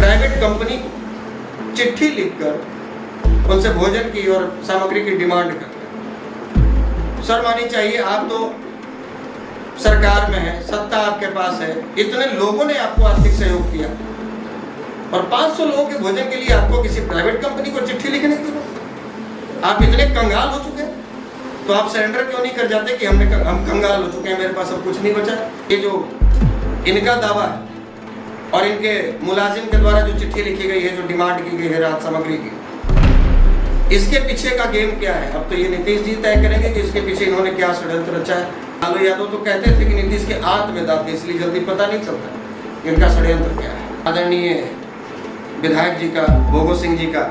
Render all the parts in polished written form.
Private company को चिट्ठी लिखकर उनसे भोजन की और सामग्री की डिमांड कर रहे। शर्म आनी चाहिए, आप तो सरकार में है, सत्ता आपके पास है, इतने लोगों ने आपको आर्थिक सहयोग किया और 500 लोगों के भोजन के लिए आपको किसी प्राइवेट कंपनी को चिट्ठी लिखने की जरूरत? आप इतने कंगाल हो चुके हैं तो आप सरेंडर क्यों नहीं कर जाते कि हम कंगाल हो चुके हैं, मेरे पास अब कुछ नहीं बचा। ये जो इनका दावा है और इनके मुलाजिम के द्वारा जो चिट्ठी लिखी गई है, जो डिमांड की गई है राहत सामग्री की, इसके पीछे का गेम क्या है? अब तो ये नीतीश जी तय करेंगे कि इसके पीछे इन्होंने क्या षड्यंत्र रचा है। लालू यादव तो कहते थे कि नीतीश के आत्म में दांत है, इसलिए जल्दी पता नहीं चलता इनका षड्यंत्र क्या है। आदरणीय विधायक जी का, भोगो सिंह जी का,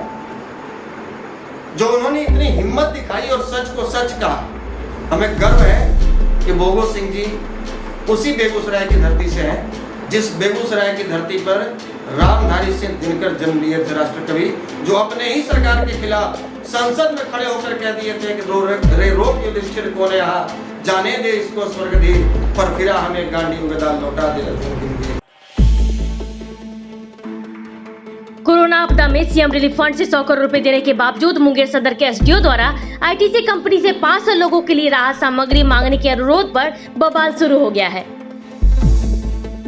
जो उन्होंने इतनी हिम्मत दिखाई और सच को सच कहा, हमें गर्व है कि भोगो सिंह जी उसी बेगूसराय की धरती से हैं जिस बेगूसराय की धरती पर रामधारी सिंह दिनकर जन्म लिए थे, राष्ट्र कवि, जो अपने ही सरकार के खिलाफ संसद में खड़े होकर कह दिए थे कि रोक युधिष्ठिर को ने यहाँ जाने दे इसको स्वर्ग दे, पर फिरा हमें गांडी उगदाल लौटा दे। कोरोना आपदा में सीएम रिलीफ फंड से 100 करोड़ रुपए देने के बावजूद मुंगेर सदर के एसडीओ द्वारा आईटीसी कंपनी से 500 लोगों के लिए राहत सामग्री मांगने के अनुरोध पर बवाल शुरू हो गया है।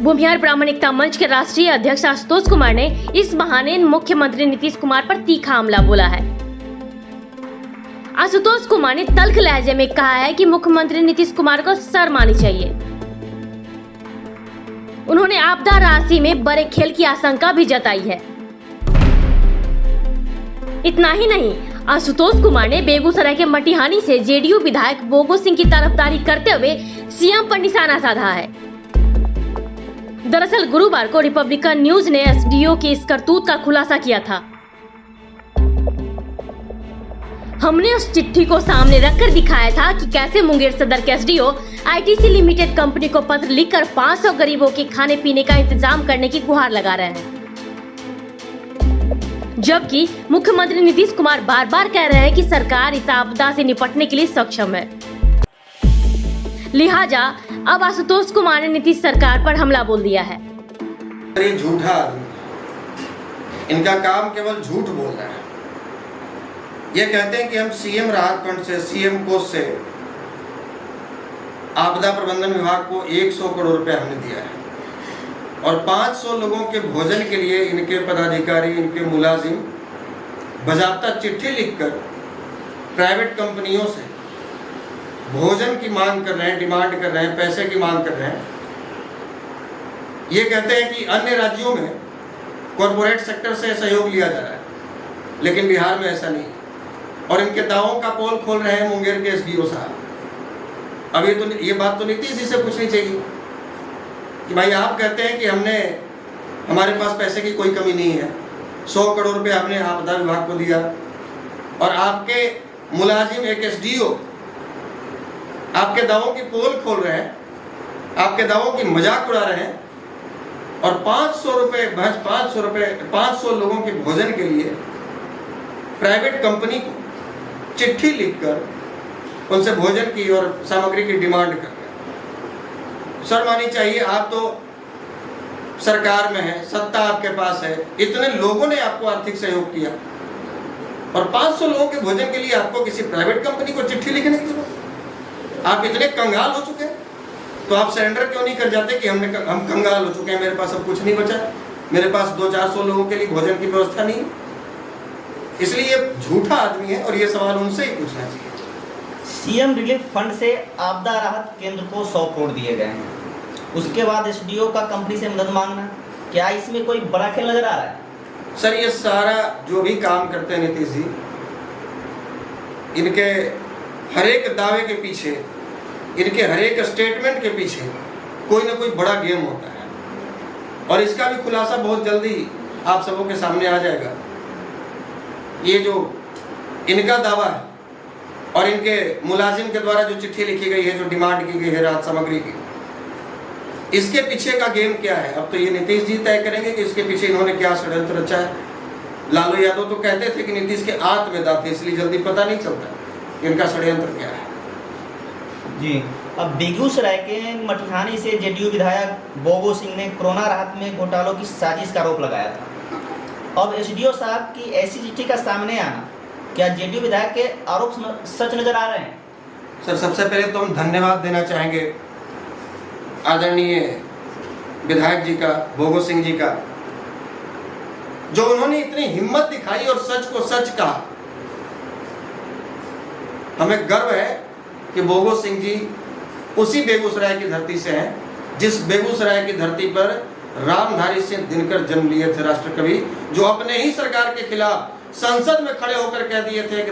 भूमिहार प्रामाणिकता मंच के राष्ट्रीय अध्यक्ष आशुतोष कुमार ने इस बहाने मुख्यमंत्री नीतीश कुमार पर तीखा हमला बोला है। आशुतोष कुमार ने तल्ख लहजे में कहा है कि मुख्यमंत्री नीतीश कुमार को शर्म आनी चाहिए। उन्होंने आपदा राशि में बड़े खेल की आशंका भी जताई है। इतना ही नहीं, आशुतोष कुमार ने बेगूसराय के मटिहानी से जेडीयू विधायक भोगो सिंह की तरफदारी करते हुए सीएम पर निशाना साधा है। दरअसल गुरुवार को रिपब्लिकन न्यूज ने एसडीओ की इस करतूत का खुलासा किया था। हमने उस चिट्ठी को सामने रखकर दिखाया था कि कैसे मुंगेर सदर के एसडीओ आईटीसी लिमिटेड कंपनी को पत्र लिखकर 500 गरीबों के खाने पीने का इंतजाम करने की गुहार लगा रहे हैं, जबकि मुख्यमंत्री नीतीश कुमार बार बार कह रहे हैं कि सरकार इस आपदा से निपटने के लिए सक्षम है। लिहाजा अब आशुतोष कुमार ने नीतीश सरकार पर हमला बोल दिया है। ये झूठा आदमी, इनका काम केवल झूठ बोलना है। ये कहते हैं कि हम सीएम राहत फंड से, सीएम कोष से आपदा प्रबंधन विभाग को 100 करोड़ रुपए हमने दिया है और 500 लोगों के भोजन के लिए इनके पदाधिकारी, इनके मुलाजिम बाज़ाब्ता चिट्ठी लिखकर प्राइवेट कंपनियों से भोजन की मांग कर रहे हैं, डिमांड कर रहे हैं, पैसे की मांग कर रहे हैं। ये कहते हैं कि अन्य राज्यों में कॉरपोरेट सेक्टर से सहयोग लिया जा रहा है, लेकिन बिहार में ऐसा नहीं। और इनके दावों का पोल खोल रहे हैं मुंगेर के एसडीओ साहब। अभी तो ये बात तो नीतीश जी से पूछनी चाहिए कि भाई आप कहते हैं कि हमारे पास पैसे की कोई कमी नहीं है, 100 करोड़ रुपए हमने आपदा विभाग को दिया और आपके मुलाजिम एक एसडीओ आपके दावों की पोल खोल रहे हैं, आपके दावों की मजाक उड़ा रहे हैं और 500 लोगों के भोजन के लिए प्राइवेट कंपनी को चिट्ठी लिखकर उनसे भोजन की और सामग्री की डिमांड कर रहे। शर्म आनी चाहिए, आप तो सरकार में है, सत्ता आपके पास है, इतने लोगों ने आपको आर्थिक सहयोग किया और 500 लोगों के भोजन के लिए आपको किसी प्राइवेट कंपनी को चिट्ठी लिखने की जरूरत? आप इतने कंगाल हो चुके हैं तो आप सरेंडर क्यों नहीं कर जाते कि हम कंगाल हो चुके हैं, मेरे पास अब कुछ नहीं बचा, मेरे पास 200-400 लोगों के लिए भोजन की व्यवस्था नहीं है। इसलिए ये झूठा आदमी है और ये सवाल उनसे ही पूछना चाहिए। सीएम रिलीफ फंड से आपदा राहत केंद्र को 100 करोड़ दिए गए हैं, उसके बाद एसडीओ का कंपनी से मदद मांगना, क्या इसमें कोई बड़ा खेल नजर आ रहा है? सर, ये सारा जो भी काम करते हैं नीतीश जी, इनके हर एक दावे के पीछे, इनके हर एक स्टेटमेंट के पीछे कोई ना कोई बड़ा गेम होता है और इसका भी खुलासा बहुत जल्दी आप सबों के सामने आ जाएगा। ये जो इनका दावा है और इनके मुलाजिम के द्वारा जो चिट्ठी लिखी गई है, जो डिमांड की गई है राहत सामग्री की, इसके पीछे का गेम क्या है? अब तो ये नीतीश जी तय करेंगे कि इसके पीछे इन्होंने क्या षड्यंत्र रचा है। लालू यादव तो कहते थे कि नीतीश के आत्म में दांत है, इसलिए जल्दी पता नहीं चलता इनका षड्यंत्र क्या है। जी, अब बेगूसराय के मटिहानी से जेडीयू विधायक भोगो सिंह ने कोरोना राहत में घोटालों की साजिश का आरोप लगाया था। अब एसडीओ साहब की ऐसी चिट्ठी का सामने आना, क्या जेडीयू विधायक के आरोप सच नजर आ रहे हैं? सर, सबसे पहले तो हम धन्यवाद देना चाहेंगे आदरणीय विधायक जी का, भोगो सिंह जी का, जो उन्होंने इतनी हिम्मत दिखाई और सच को सच कहा। हमें गर्व है कि भोगो सिंह जी उसी बेगूसराय की धरती से हैं जिस बेगूसराय की धरती पर रामधारी सिंह दिनकर जन्म लिए थे, राष्ट्रकवि, जो अपने ही सरकार के खिलाफ संसद में खड़े होकर कह दिए थे कि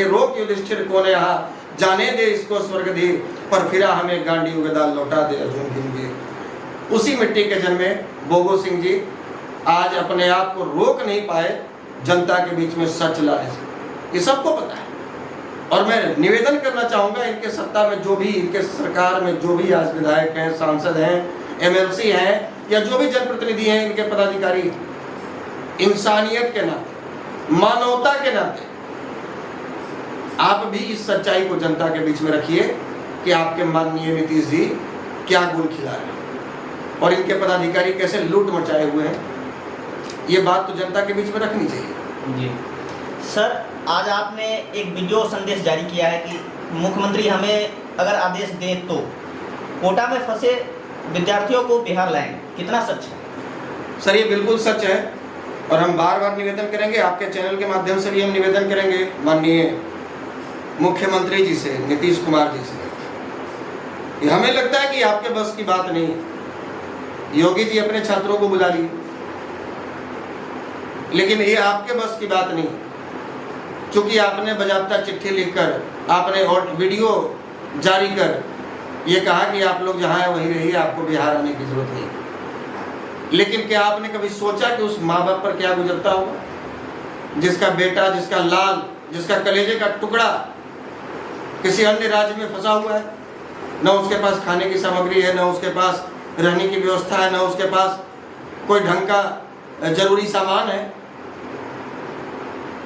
रोक युधिष्ठिर को ने यहाँ, जाने दे इसको स्वर्गधीर, पर फिरा हमें गांडी गदा लौटा दे अर्जुन भीमवीर। उसी मिट्टी के जन्मे भोगो सिंह जी आज अपने आप को रोक नहीं पाए जनता के बीच में सच लाने से, ये सबको पता है। और मैं निवेदन करना चाहूँगा, इनके सत्ता में जो भी, इनके सरकार में जो भी आज विधायक हैं, सांसद हैं, एमएलसी हैं, या जो भी जनप्रतिनिधि हैं, इनके पदाधिकारी, इंसानियत के नाते, मानवता के नाते आप भी इस सच्चाई को जनता के बीच में रखिए कि आपके माननीय नीतीश जी क्या गुल खिला रहे हैं और इनके पदाधिकारी कैसे लूट मचाए हुए हैं। ये बात तो जनता के बीच में रखनी चाहिए। जी सर, आज आपने एक वीडियो संदेश जारी किया है कि मुख्यमंत्री हमें अगर आदेश दें तो कोटा में फंसे विद्यार्थियों को बिहार लाएंगे, कितना सच है? सर, ये बिल्कुल सच है और हम बार बार निवेदन करेंगे, आपके चैनल के माध्यम से भी हम निवेदन करेंगे माननीय मुख्यमंत्री जी से, नीतीश कुमार जी से। ये हमें लगता है कि आपके बस की बात नहीं है। योगी जी अपने छात्रों को बुला लिए, लेकिन ये आपके बस की बात नहीं, क्योंकि आपने बजाबता चिट्ठी लिखकर, आपने और वीडियो जारी कर ये कहा कि आप लोग जहाँ हैं वहीं रहिए, आपको बिहार आने की जरूरत नहीं। लेकिन क्या आपने कभी सोचा कि उस माँ बाप पर क्या गुजरता होगा, जिसका बेटा, जिसका लाल, जिसका कलेजे का टुकड़ा किसी अन्य राज्य में फंसा हुआ है, न उसके पास खाने की सामग्री है, न उसके पास रहने की व्यवस्था है, न उसके पास कोई ढंग का जरूरी सामान है।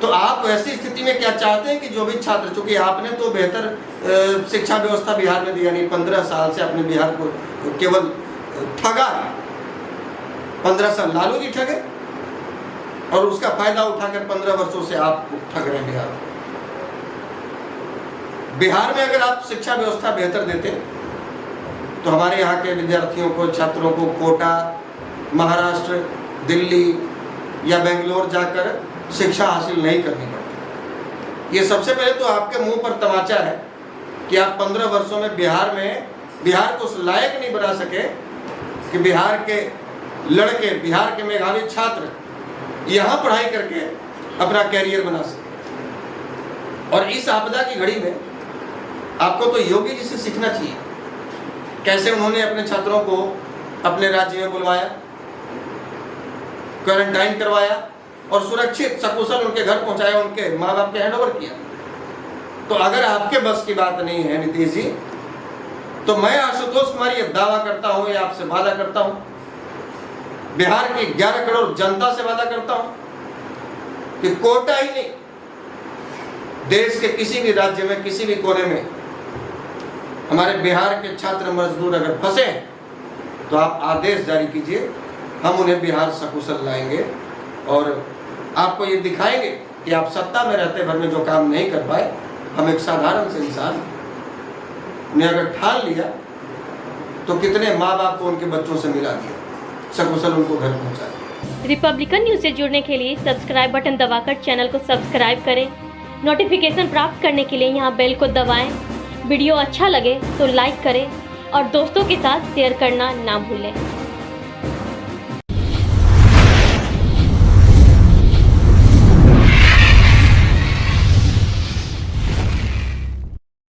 तो आप ऐसी स्थिति में क्या चाहते हैं कि जो भी छात्र, चूंकि आपने तो बेहतर शिक्षा व्यवस्था बिहार में दिया नहीं, 15 साल से अपने बिहार को केवल ठगा, 15 साल लालू जी ठगे और उसका फायदा उठाकर 15 वर्षों से आप ठग रहे हैं बिहार में। अगर आप शिक्षा व्यवस्था बेहतर देते तो हमारे यहाँ के विद्यार्थियों को, छात्रों को कोटा, महाराष्ट्र, दिल्ली या बेंगलोर जाकर शिक्षा हासिल नहीं करनी पड़ती। ये सबसे पहले तो आपके मुंह पर तमाचा है कि आप 15 वर्षों में बिहार को उस लायक नहीं बना सके कि बिहार के लड़के, बिहार के मेधावी छात्र यहाँ पढ़ाई करके अपना कैरियर बना सके। और इस आपदा की घड़ी में आपको तो योगी जी से सीखना चाहिए, कैसे उन्होंने अपने छात्रों को अपने राज्य में बुलवाया, क्वारंटाइन करवाया और सुरक्षित सकुशल उनके घर पहुंचाया, उनके माँ बाप के हैंडओवर किया। तो अगर आपके बस की बात नहीं है नीतीश जी, तो मैं आशुतोष कुमार ये दावा करता हूं, या आपसे वादा करता हूं, बिहार की 11 करोड़ जनता से वादा करता हूं कि कोटा ही नहीं, देश के किसी भी राज्य में, किसी भी कोने में हमारे बिहार के छात्र मजदूर अगर फंसे तो आप आदेश जारी कीजिए, हम उन्हें बिहार सकुशल लाएंगे और आपको ये दिखाएंगे कि आप सत्ता में रहते भर में जो काम नहीं कर पाए, हम एक साधारण से इंसान ने अगर ठान लिया तो कितने माँ बाप को उनके बच्चों से मिला दिया, सकुशल उनको घर पहुंचा दिया। रिपब्लिकन न्यूज से जुड़ने के लिए सब्सक्राइब बटन दबाकर चैनल को सब्सक्राइब करें। नोटिफिकेशन प्राप्त करने के लिए यहाँ बेल को दबाएं। वीडियो अच्छा लगे तो लाइक करें और दोस्तों के साथ शेयर करना ना भूलें।